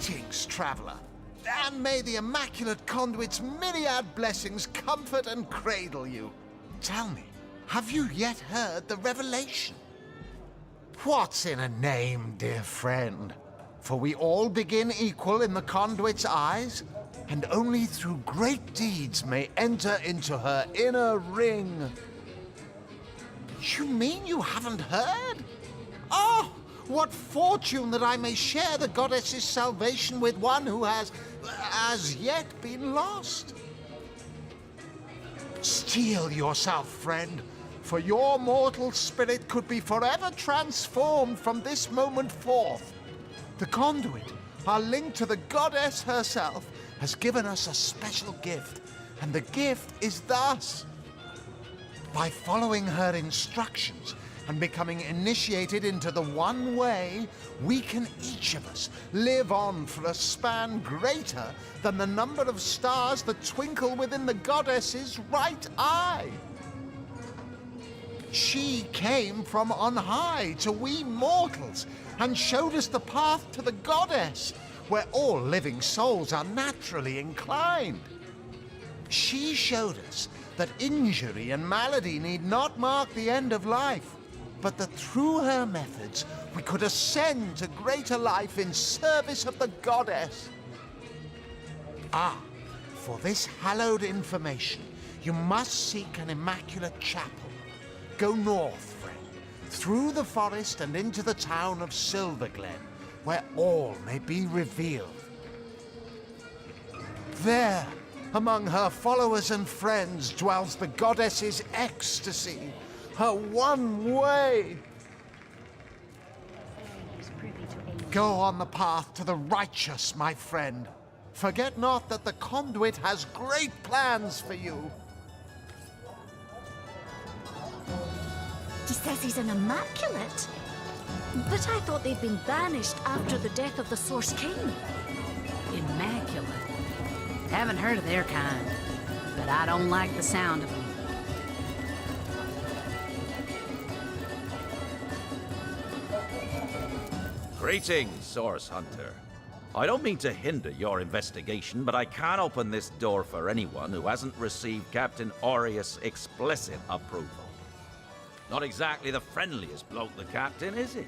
Greetings, traveler. And may the Immaculate Conduit's myriad blessings comfort and cradle you. Tell me, have you yet heard the revelation? What's in a name, dear friend? For we all begin equal in the Conduit's eyes, and only through great deeds may enter into her inner ring. You mean you haven't heard? Oh, what fortune that I may share the goddess's salvation with one who has, as yet, been lost. Steel yourself, friend, for your mortal spirit could be forever transformed from this moment forth. The Conduit, our link to the goddess herself, has given us a special gift, and the gift is thus. By following her instructions and becoming initiated into the one way, we can each of us live on for a span greater than the number of stars that twinkle within the goddess's right eye. She came from on high to we mortals and showed us the path to the goddess, where all living souls are naturally inclined. She showed us that injury and malady need not mark the end of life, but that through her methods we could ascend to greater life in service of the goddess. Ah, for this hallowed information, you must seek an immaculate chapel. Go north, friend, through the forest and into the town of Silverglen, where all may be revealed. There, among her followers and friends, dwells the goddess's ecstasy, her one way. Go on the path to the righteous, my friend. Forget not that the Conduit has great plans for you. He says he's an Immaculate. But I thought they'd been banished after the death of the Source King. Immaculate. Haven't heard of their kind, but I don't like the sound of them. Greetings, Source Hunter. I don't mean to hinder your investigation, but I can't open this door for anyone who hasn't received Captain Aureus' explicit approval. Not exactly the friendliest bloke, the Captain, is he?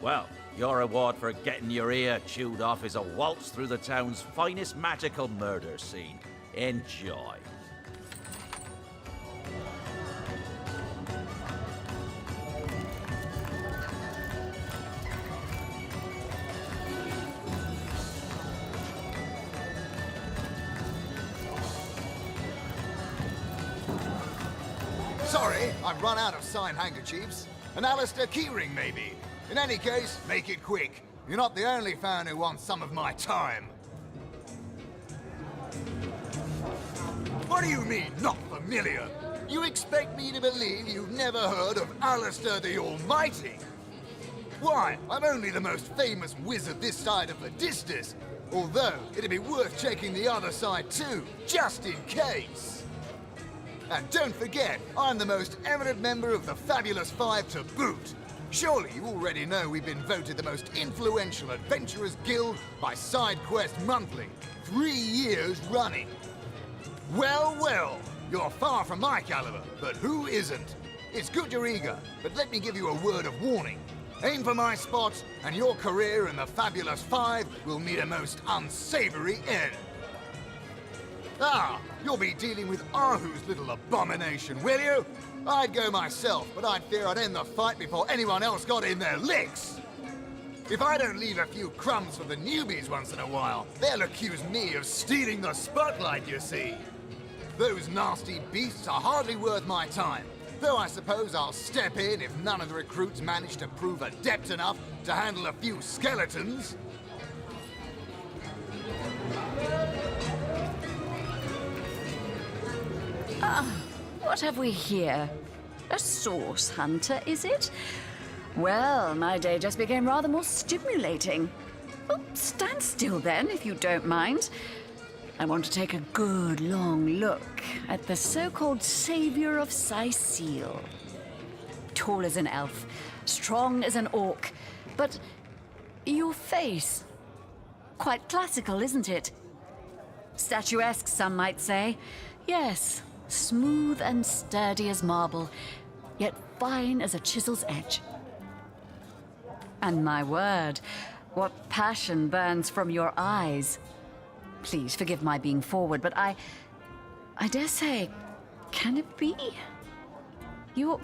Well, your reward for getting your ear chewed off is a waltz through the town's finest magical murder scene. Enjoy. Sorry, I've run out of signed handkerchiefs. An Alistair keyring, maybe. In any case, make it quick. You're not the only fan who wants some of my time. What do you mean, not familiar? You expect me to believe you've never heard of Alistair the Almighty? Why, I'm only the most famous wizard this side of Vadistus. Although, it'd be worth checking the other side too, just in case. And don't forget, I'm the most eminent member of the Fabulous Five to boot. Surely you already know we've been voted the most influential adventurers guild by SideQuest Monthly, 3 years running. Well, well, you're far from my caliber, but who isn't? It's good you're eager, but let me give you a word of warning. Aim for my spots, and your career in the Fabulous Five will meet a most unsavory end. Ah, you'll be dealing with Ahu's little abomination, will you? I'd go myself, but I'd fear I'd end the fight before anyone else got in their licks. If I don't leave a few crumbs for the newbies once in a while, they'll accuse me of stealing the spotlight, you see. Those nasty beasts are hardly worth my time, though I suppose I'll step in if none of the recruits manage to prove adept enough to handle a few skeletons. What have we here? A Source Hunter, is it? Well, my day just became rather more stimulating. Oh, stand still then, if you don't mind. I want to take a good long look at the so-called savior of Sicile. Tall as an elf, strong as an orc, but your face... Quite classical, isn't it? Statuesque, some might say. Yes, smooth and sturdy as marble, yet fine as a chisel's edge. And my word, what passion burns from your eyes. Please forgive my being forward, but I dare say, can it be? Well,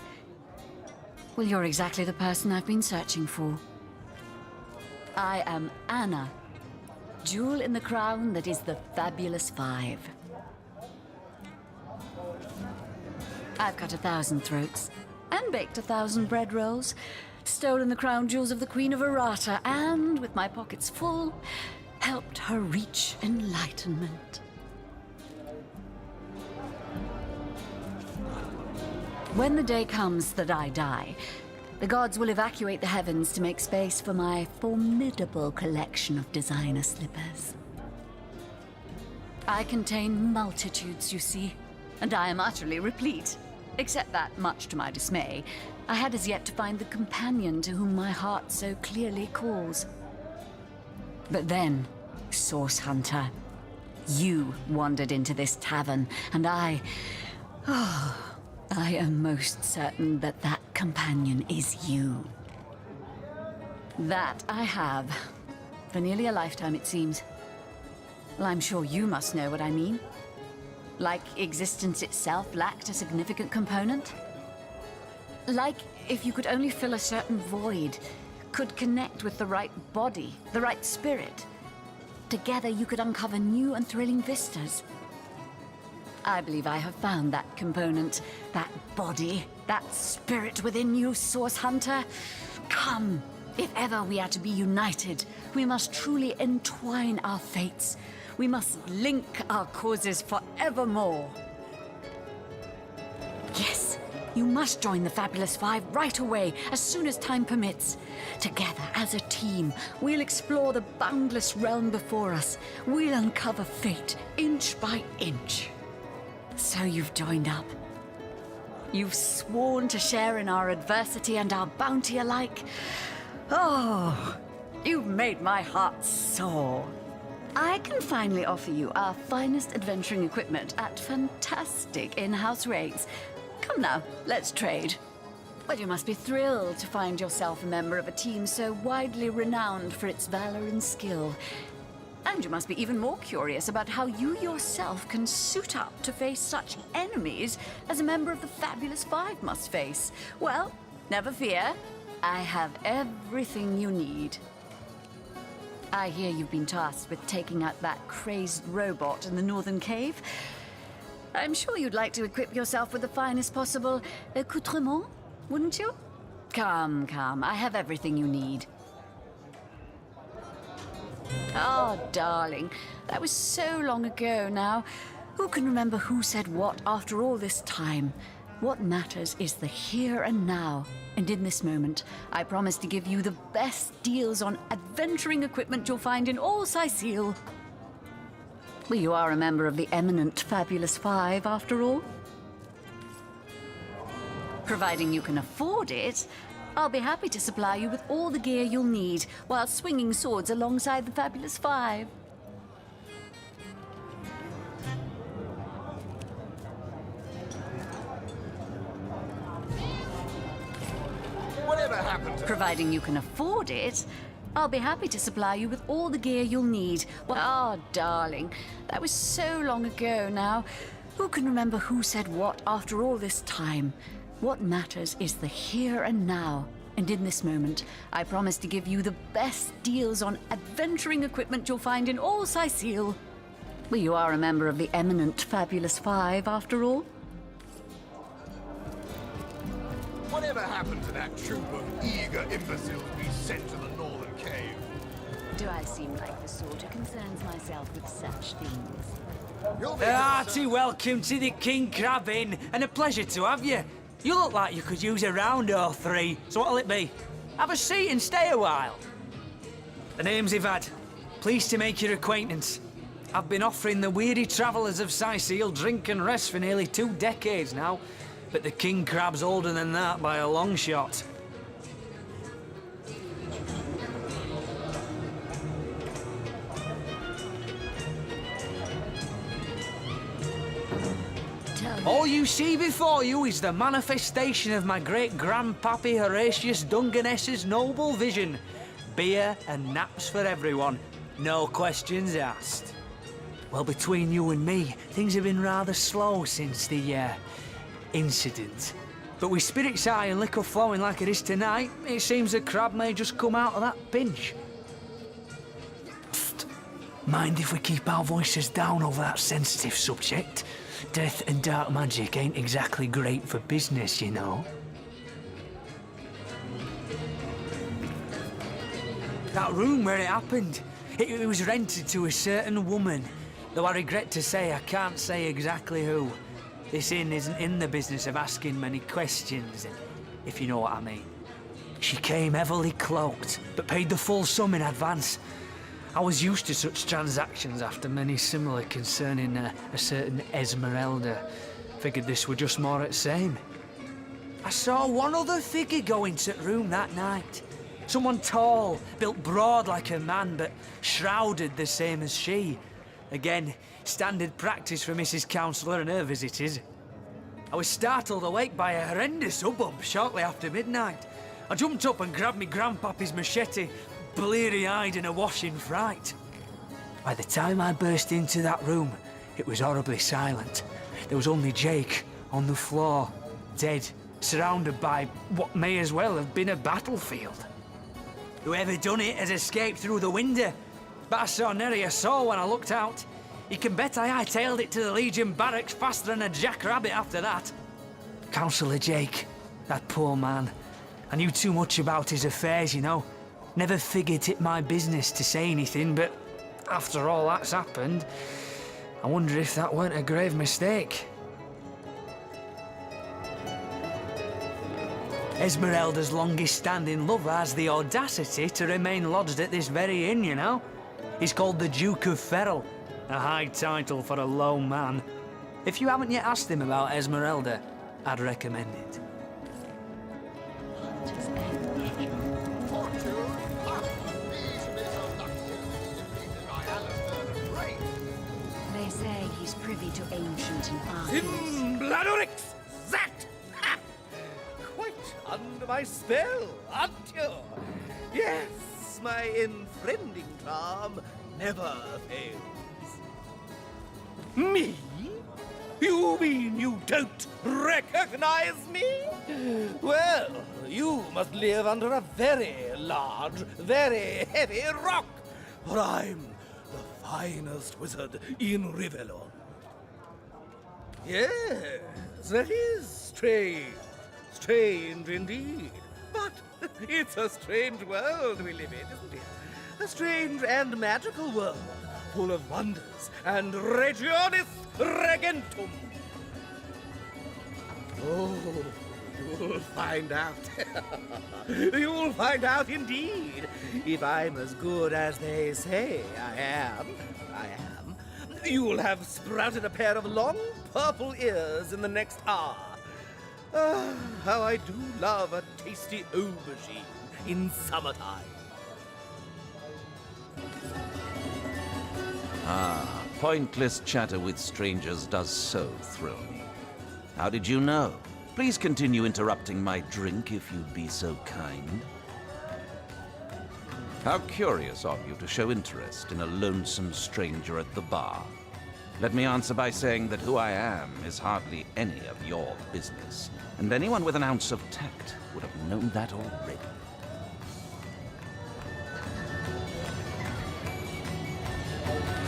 you're exactly the person I've been searching for. I am Anna, jewel in the crown that is the Fabulous Five. I've cut 1,000 throats, and baked 1,000 bread rolls, stolen the crown jewels of the Queen of Arata, and, with my pockets full, helped her reach enlightenment. When the day comes that I die, the gods will evacuate the heavens to make space for my formidable collection of designer slippers. I contain multitudes, you see, and I am utterly replete. Except that, much to my dismay, I had as yet to find the companion to whom my heart so clearly calls. But then, Source Hunter, you wandered into this tavern, and I am most certain that that companion is you. That I have. For nearly a lifetime, it seems. Well, I'm sure you must know what I mean. Like existence itself lacked a significant component? Like if you could only fill a certain void, could connect with the right body, the right spirit. Together you could uncover new and thrilling vistas. I believe I have found that component, that body, that spirit within you, Source Hunter. Come, if ever we are to be united, we must truly entwine our fates. We must link our causes forevermore. Yes, you must join the Fabulous Five right away, as soon as time permits. Together, as a team, we'll explore the boundless realm before us. We'll uncover fate, inch by inch. So you've joined up. You've sworn to share in our adversity and our bounty alike. Oh, you've made my heart soar. I can finally offer you our finest adventuring equipment at fantastic in-house rates. Come now, let's trade. Well, you must be thrilled to find yourself a member of a team so widely renowned for its valor and skill. And you must be even more curious about how you yourself can suit up to face such enemies as a member of the Fabulous Five must face. Well, never fear. I have everything you need. I hear you've been tasked with taking out that crazed robot in the northern cave. I'm sure you'd like to equip yourself with the finest possible accoutrement, wouldn't you? Come, come, I have everything you need. Oh, darling, that was so long ago now. Who can remember who said what after all this time? What matters is the here and now. And in this moment, I promise to give you the best deals on adventuring equipment you'll find in all Sicile. Well, you are a member of the eminent Fabulous Five, after all. Providing you can afford it, I'll be happy to supply you with all the gear you'll need while swinging swords alongside the Fabulous Five. Whatever happened to... Providing you can afford it, I'll be happy to supply you with all the gear you'll need. Oh, darling, that was so long ago now. Who can remember who said what after all this time? What matters is the here and now. And in this moment, I promise to give you the best deals on adventuring equipment you'll find in all Sicile. Well, you are a member of the eminent Fabulous Five, after all. Whatever happened to that troop of eager imbeciles we sent to the northern cave? Do I seem like the sort who concerns myself with such things? You'll be Hearty welcome to the King Crab Inn, and a pleasure to have you. You look like you could use a round or three, so what'll it be? Have a seat and stay a while. The name's Ivad. Pleased to make your acquaintance. I've been offering the weary travellers of Sicile drink and rest for nearly 2 decades now, but the King Crab's older than that by a long shot. All you see before you is the manifestation of my great-grandpappy Horatius Dungeness's noble vision. Beer and naps for everyone. No questions asked. Well, between you and me, things have been rather slow since the, incident. But with spirits high and liquor flowing like it is tonight, it seems the crab may just come out of that pinch. Psst. Mind if we keep our voices down over that sensitive subject? Death and dark magic ain't exactly great for business, you know. That room where it happened, it was rented to a certain woman. Though I regret to say I can't say exactly who. This inn isn't in the business of asking many questions, if you know what I mean. She came heavily cloaked, but paid the full sum in advance. I was used to such transactions after many similar concerning a certain Esmeralda. Figured this were just more at same. I saw one other figure go into the room that night. Someone tall, built broad like a man, but shrouded the same as she. Again, standard practice for Mrs. Counsellor and her visitors. I was startled awake by a horrendous hubbub shortly after midnight. I jumped up and grabbed me grandpappy's machete, bleary-eyed and awash in fright. By the time I burst into that room, it was horribly silent. There was only Jake on the floor, dead, surrounded by what may as well have been a battlefield. Whoever done it has escaped through the window. But I saw nary a soul when I looked out. You can bet I hightailed it to the Legion barracks faster than a jackrabbit after that. Councillor Jake, that poor man. I knew too much about his affairs, you know. Never figured it my business to say anything, but after all that's happened, I wonder if that weren't a grave mistake. Esmeralda's longest-standing lover has the audacity to remain lodged at this very inn, you know. He's called the Duke of Ferrell, a high title for a low man. If you haven't yet asked him about Esmeralda, I'd recommend it. They say he's privy to ancient and arcane. Bladorix! That! Ha! Quite under my spell, aren't you? Yes, my enfriending charm never fails. Me? You mean you don't recognize me? Well, you must live under a very large, very heavy rock, for I'm the finest wizard in Rivellon. Yes, that is strange. Strange indeed. But it's a strange world we live in, isn't it? A strange and magical world, full of wonders and regionis regentum. Oh, you'll find out. You'll find out indeed. If I'm as good as they say I am, you'll have sprouted a pair of long purple ears in the next hour. Ah, how I do love a tasty aubergine in summertime. Pointless chatter with strangers does so thrill me. How did you know? Please continue interrupting my drink if you'd be so kind. How curious of you to show interest in a lonesome stranger at the bar. Let me answer by saying that who I am is hardly any of your business, and anyone with an ounce of tact would have known that already.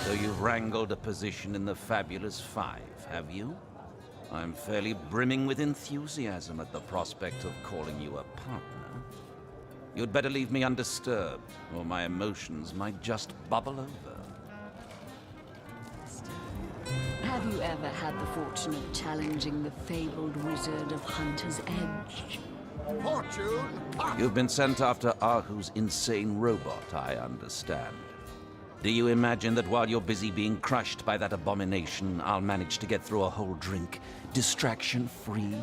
So you've wrangled a position in the Fabulous Five, have you? I'm fairly brimming with enthusiasm at the prospect of calling you a partner. You'd better leave me undisturbed, or my emotions might just bubble over. Have you ever had the fortune of challenging the fabled wizard of Hunter's Edge? Fortune! You've been sent after Ahu's insane robot, I understand. Do you imagine that while you're busy being crushed by that abomination, I'll manage to get through a whole drink, distraction-free?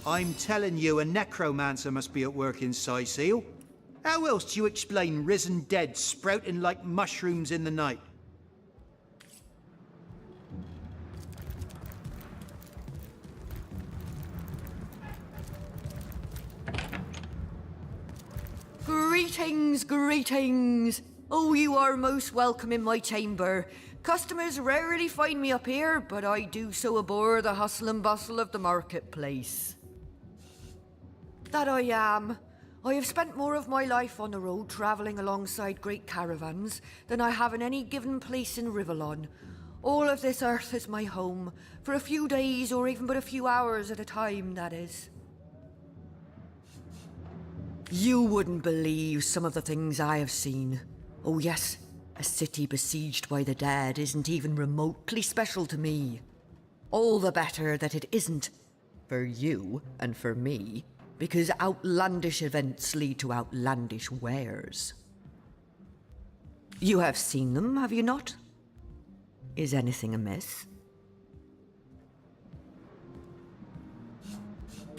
I'm telling you, a necromancer must be at work in Seal. How else do you explain risen dead sprouting like mushrooms in the night? Greetings, greetings. Oh, you are most welcome in my chamber. Customers rarely find me up here, but I do so abhor the hustle and bustle of the marketplace. That I am. I have spent more of my life on the road travelling alongside great caravans than I have in any given place in Rivellon. All of this earth is my home, for a few days or even but a few hours at a time, that is. You wouldn't believe some of the things I have seen. Oh yes, a city besieged by the dead isn't even remotely special to me. All the better that it isn't. For you and for me. Because outlandish events lead to outlandish wares. You have seen them, have you not? Is anything amiss?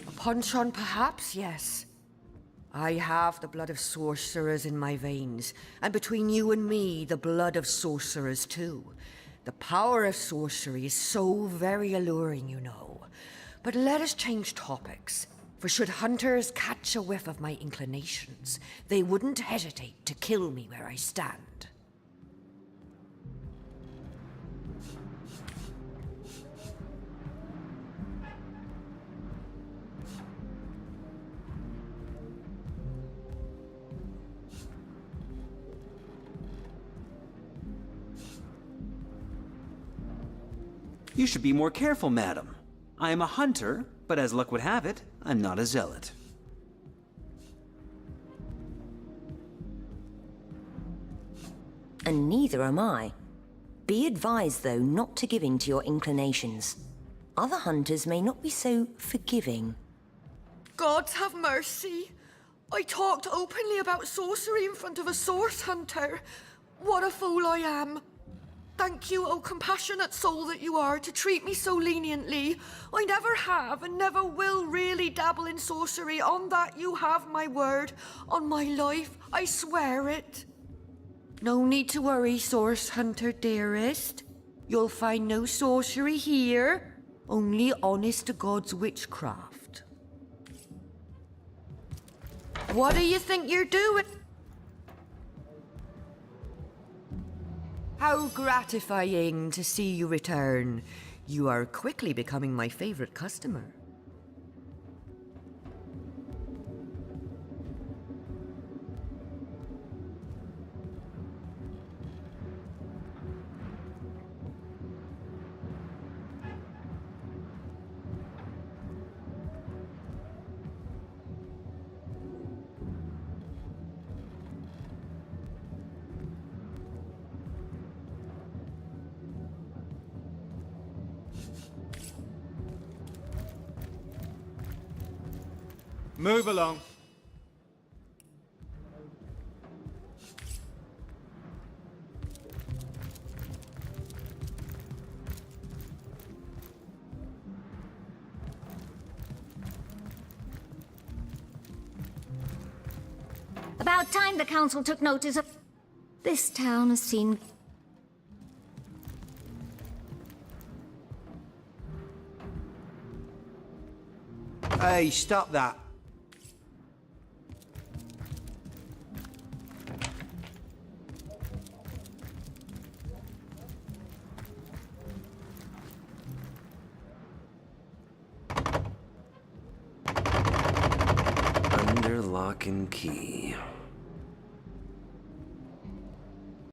A punch-on perhaps, yes. I have the blood of sorcerers in my veins, and between you and me, the blood of sorcerers too. The power of sorcery is so very alluring, you know. But let us change topics. For should hunters catch a whiff of my inclinations, they wouldn't hesitate to kill me where I stand. You should be more careful, madam. I am a hunter, but as luck would have it, I'm not a zealot. And neither am I. Be advised, though, not to give in to your inclinations. Other hunters may not be so forgiving. Gods have mercy. I talked openly about sorcery in front of a source hunter. What a fool I am. Thank you, O compassionate soul that you are, to treat me so leniently. I never have and never will really dabble in sorcery. On that you have my word. On my life, I swear it. No need to worry, source hunter dearest. You'll find no sorcery here. Only honest-to-God's witchcraft. What do you think you're doing? How gratifying to see you return. You are quickly becoming my favorite customer. Move along. About time the council took notice of... This town has seen... Hey, stop that. Under lock and key.